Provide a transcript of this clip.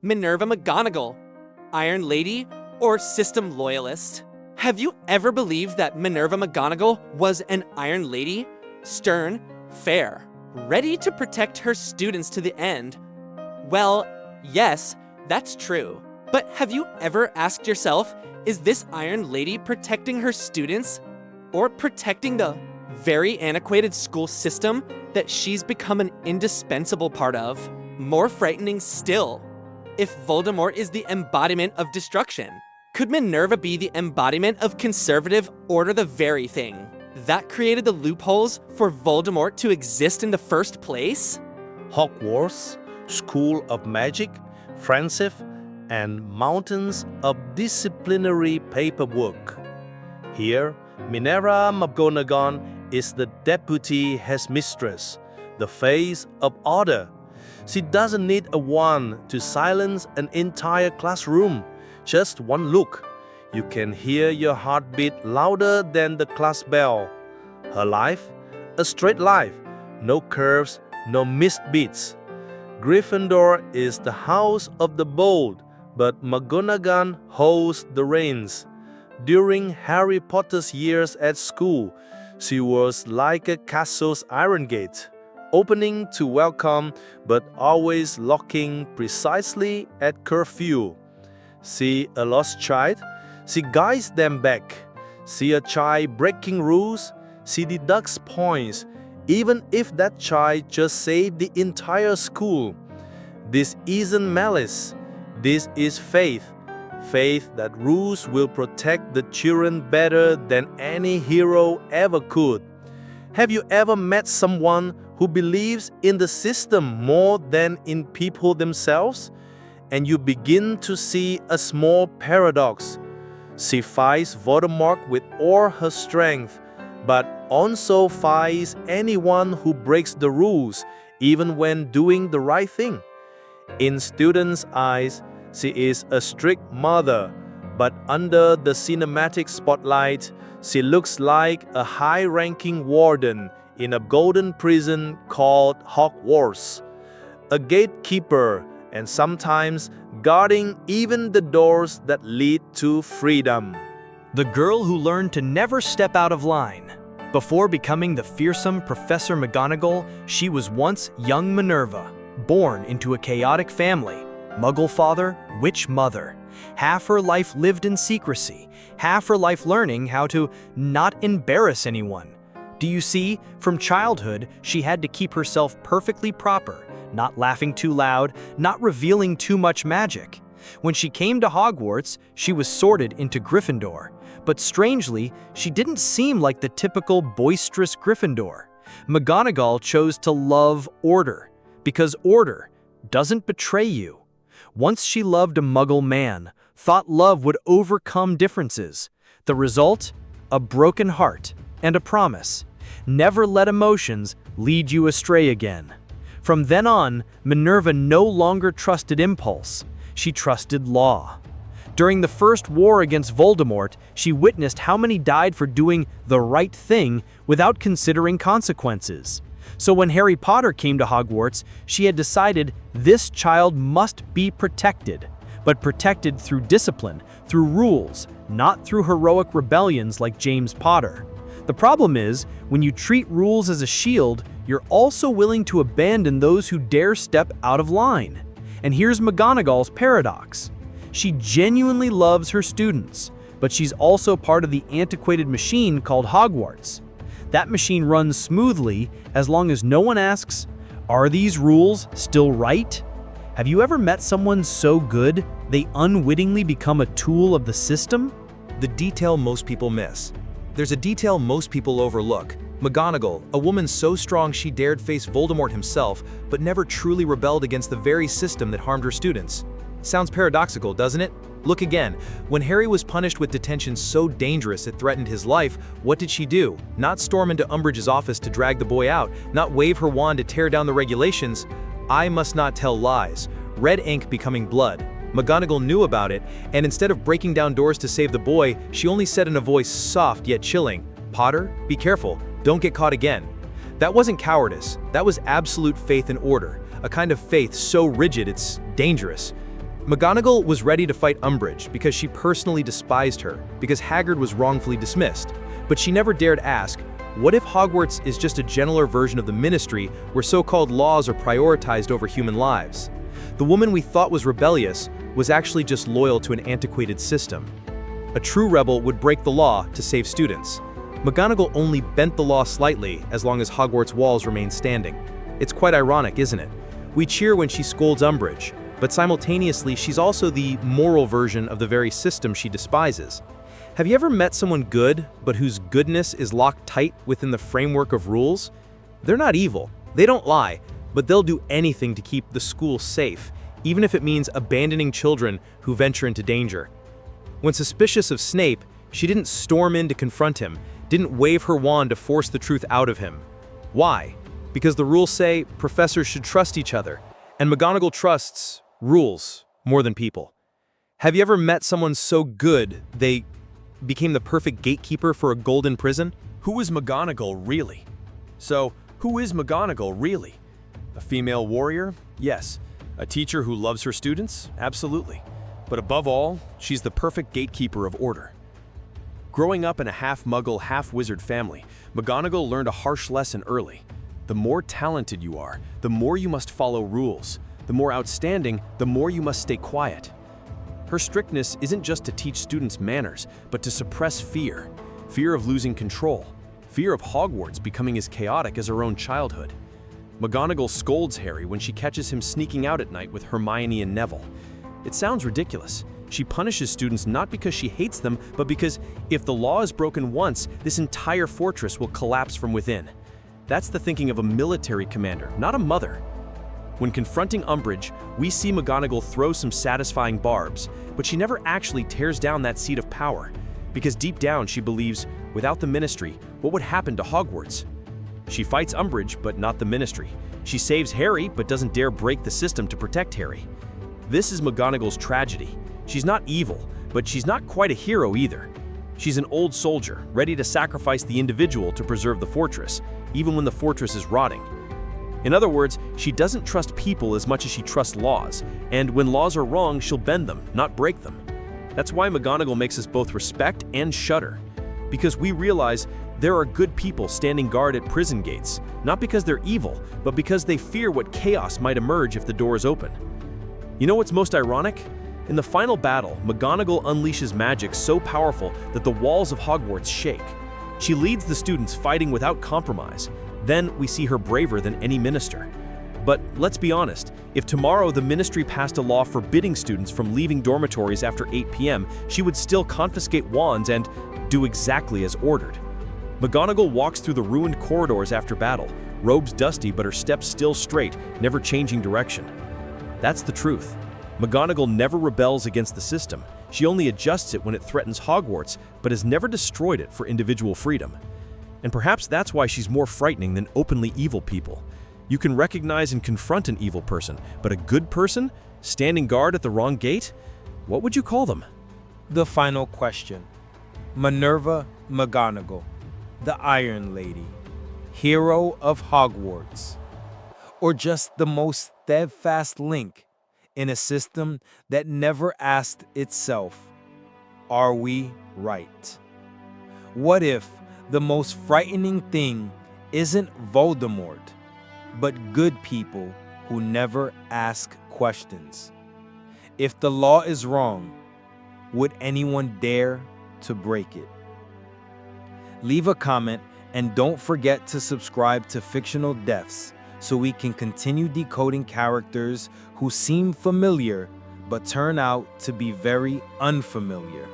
Minerva McGonagall, Iron Lady, or System Loyalist? Have you ever believed that Minerva McGonagall was an Iron Lady? Stern, fair, ready to protect her students to the end? Well, yes, that's true. But have you ever asked yourself, is this Iron Lady protecting her students? Or protecting the very antiquated school system that she's become an indispensable part of? More frightening still, if Voldemort is the embodiment of destruction, could Minerva be the embodiment of conservative order, the very thing that created the loopholes for Voldemort to exist in the first place? Hogwarts, School of Magic, friendship, and mountains of disciplinary paperwork. Here, Minerva McGonagall is the deputy headmistress, the face of order. She doesn't need a wand to silence an entire classroom. Just one look. You can hear your heartbeat louder than the class bell. Her life? A straight life. No curves, no missed beats. Gryffindor is the house of the bold, but McGonagall holds the reins. During Harry Potter's years at school, she was like a castle's iron gate, opening to welcome but always locking precisely at curfew. See a lost child? She guides them back. See a child breaking rules? She deducts points, even if that child just saved the entire school. This isn't malice. This is faith. Faith that rules will protect the children better than any hero ever could. Have you ever met someone who believes in the system more than in people themselves? And you begin to see a small paradox. She fights Voldemort with all her strength, but also fights anyone who breaks the rules, even when doing the right thing. In students' eyes, she is a strict mother, but under the cinematic spotlight, she looks like a high-ranking warden in a golden prison called Hogwarts, a gatekeeper, and sometimes guarding even the doors that lead to freedom. The girl who learned to never step out of line. Before becoming the fearsome Professor McGonagall, she was once young Minerva, born into a chaotic family. Muggle father, witch mother. Half her life lived in secrecy, half her life learning how to not embarrass anyone. Do you see, from childhood, she had to keep herself perfectly proper, not laughing too loud, not revealing too much magic. When she came to Hogwarts, she was sorted into Gryffindor. But strangely, she didn't seem like the typical boisterous Gryffindor. McGonagall chose to love order, because order doesn't betray you. Once she loved a Muggle man, thought love would overcome differences. The result? A broken heart and a promise. Never let emotions lead you astray again. From then on, Minerva no longer trusted impulse. She trusted law. During the first war against Voldemort, she witnessed how many died for doing the right thing without considering consequences. So when Harry Potter came to Hogwarts, she had decided this child must be protected, but protected through discipline, through rules, not through heroic rebellions like James Potter. The problem is, when you treat rules as a shield, you're also willing to abandon those who dare step out of line. And here's McGonagall's paradox. She genuinely loves her students, but she's also part of the antiquated machine called Hogwarts. That machine runs smoothly as long as no one asks, are these rules still right? Have you ever met someone so good they unwittingly become a tool of the system? The detail most people miss. There's a detail most people overlook. McGonagall, a woman so strong she dared face Voldemort himself, but never truly rebelled against the very system that harmed her students. Sounds paradoxical, doesn't it? Look again. When Harry was punished with detention so dangerous it threatened his life, what did she do? Not storm into Umbridge's office to drag the boy out, not wave her wand to tear down the regulations. I must not tell lies. Red ink becoming blood. McGonagall knew about it, and instead of breaking down doors to save the boy, she only said in a voice soft yet chilling, "Potter, be careful, don't get caught again." That wasn't cowardice, that was absolute faith and order, a kind of faith so rigid it's dangerous. McGonagall was ready to fight Umbridge because she personally despised her, because Hagrid was wrongfully dismissed. But she never dared ask, what if Hogwarts is just a gentler version of the Ministry where so-called laws are prioritized over human lives? The woman we thought was rebellious was actually just loyal to an antiquated system. A true rebel would break the law to save students. McGonagall only bent the law slightly as long as Hogwarts walls remain standing. It's quite ironic, isn't it? We cheer when she scolds Umbridge, but simultaneously she's also the moral version of the very system she despises. Have you ever met someone good, but whose goodness is locked tight within the framework of rules? They're not evil, they don't lie, but they'll do anything to keep the school safe, even if it means abandoning children who venture into danger. When suspicious of Snape, she didn't storm in to confront him, didn't wave her wand to force the truth out of him. Why? Because the rules say professors should trust each other, and McGonagall trusts rules more than people. Have you ever met someone so good they became the perfect gatekeeper for a golden prison? Who is McGonagall really? So, who is McGonagall really? A female warrior? Yes. A teacher who loves her students? Absolutely. But above all, she's the perfect gatekeeper of order. Growing up in a half-muggle, half-wizard family, McGonagall learned a harsh lesson early. The more talented you are, the more you must follow rules. The more outstanding, the more you must stay quiet. Her strictness isn't just to teach students manners, but to suppress fear. Fear of losing control. Fear of Hogwarts becoming as chaotic as her own childhood. McGonagall scolds Harry when she catches him sneaking out at night with Hermione and Neville. It sounds ridiculous. She punishes students not because she hates them, but because if the law is broken once, this entire fortress will collapse from within. That's the thinking of a military commander, not a mother. When confronting Umbridge, we see McGonagall throw some satisfying barbs, but she never actually tears down that seat of power, because deep down she believes, without the Ministry, what would happen to Hogwarts? She fights Umbridge, but not the Ministry. She saves Harry, but doesn't dare break the system to protect Harry. This is McGonagall's tragedy. She's not evil, but she's not quite a hero either. She's an old soldier, ready to sacrifice the individual to preserve the fortress, even when the fortress is rotting. In other words, she doesn't trust people as much as she trusts laws, and when laws are wrong, she'll bend them, not break them. That's why McGonagall makes us both respect and shudder, because we realize there are good people standing guard at prison gates, not because they're evil, but because they fear what chaos might emerge if the doors open. You know what's most ironic? In the final battle, McGonagall unleashes magic so powerful that the walls of Hogwarts shake. She leads the students fighting without compromise. Then we see her braver than any minister. But let's be honest, if tomorrow the Ministry passed a law forbidding students from leaving dormitories after 8 p.m., she would still confiscate wands and do exactly as ordered. McGonagall walks through the ruined corridors after battle, robes dusty but her steps still straight, never changing direction. That's the truth. McGonagall never rebels against the system. She only adjusts it when it threatens Hogwarts, but has never destroyed it for individual freedom. And perhaps that's why she's more frightening than openly evil people. You can recognize and confront an evil person, but a good person, standing guard at the wrong gate? What would you call them? The final question. Minerva McGonagall, the Iron Lady, hero of Hogwarts, or just the most steadfast link in a system that never asked itself, are we right? What if the most frightening thing isn't Voldemort, but good people who never ask questions? If the law is wrong, would anyone dare to break it? Leave a comment and don't forget to subscribe to Fictional Deaths so we can continue decoding characters who seem familiar but turn out to be very unfamiliar.